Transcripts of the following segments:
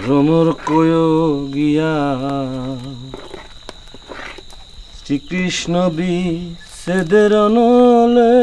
ভ্রমর কয় গিয়া শ্রীকৃষ্ণ বিচ্ছেদের নলে।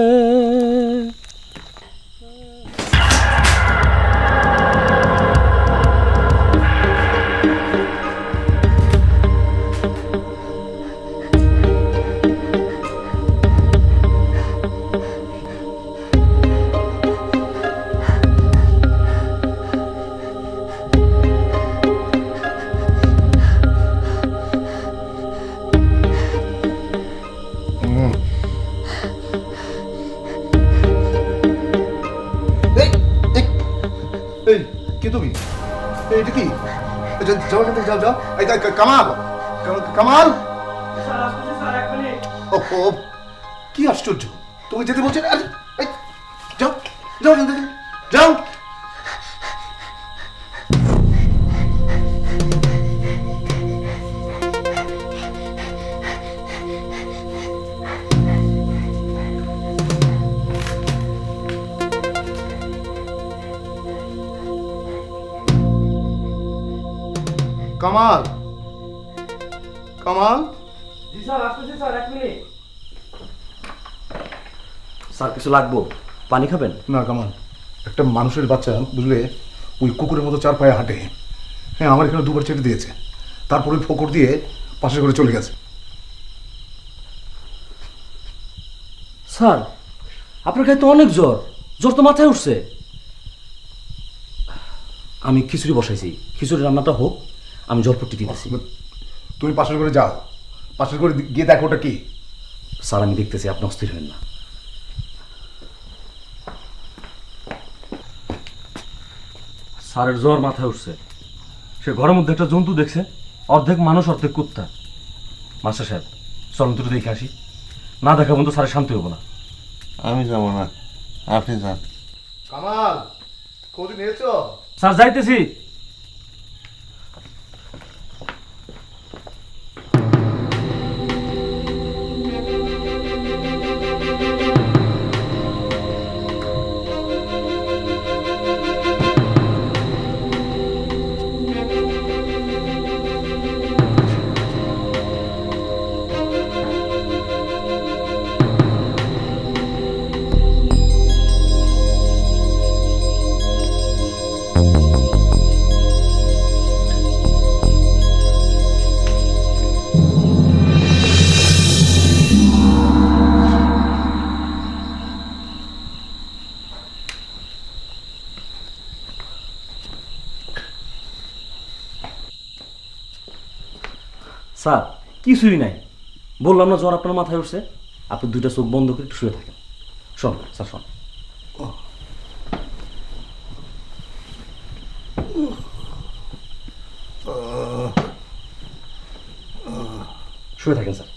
এই এই এই কি তুমি এইটা কি যাও এখান থেকে যাও যাও এই কামাল কামাল ওহো কি আশ্চর্য তুমি যেতে বলছো না এই যাও যাও এখান থেকে যাও কামাল কামাল স্যার কিছু লাগবো? পানি খাবেন? না কামাল একটা মানুষের বাচ্চা বুঝলে ওই কুকুরের মতো চার পায়ে হাঁটে হ্যাঁ আমার এখানে দুবার চেটে দিয়েছে তারপরে ওই ফোকর দিয়ে পাশে করে চলে গেছে স্যার আপনার গায়ে তো অনেক জ্বর, জ্বর তো মাথায় উঠছে। আমি খিচুড়ি বসাইছি, খিচুড়ি রান্নাটা হোক, আমি জলপট্টি দিতেছি। তুমি পাশের করে যাও, পাশের করে গিয়ে দেখো ওটা কি। স্যার আমি দেখতেছি, আপনি অস্থির হবেন না। স্যারের জ্বর মাথায় উঠছে, সে ঘরের মধ্যে একটা জন্তু দেখছে, অর্ধেক মানুষ অর্ধেক কুত্তা। মাস্টার সাহেব চলুন দুটো দেখে আসি, না দেখা বন্ধু স্যারের শান্তি হবো না। আমি যাব না, আপনি যান। কামাল খোঁজ নিয়েছো? স্যার যাইতেছি। স্যার কিছুই নাই, বললাম না জ্বর আপনার মাথায় উঠছে। আপনি দুইটা চোখ বন্ধ করে একটু শুয়ে থাকেন। শোন স্যার শোন, শুয়ে থাকেন স্যার।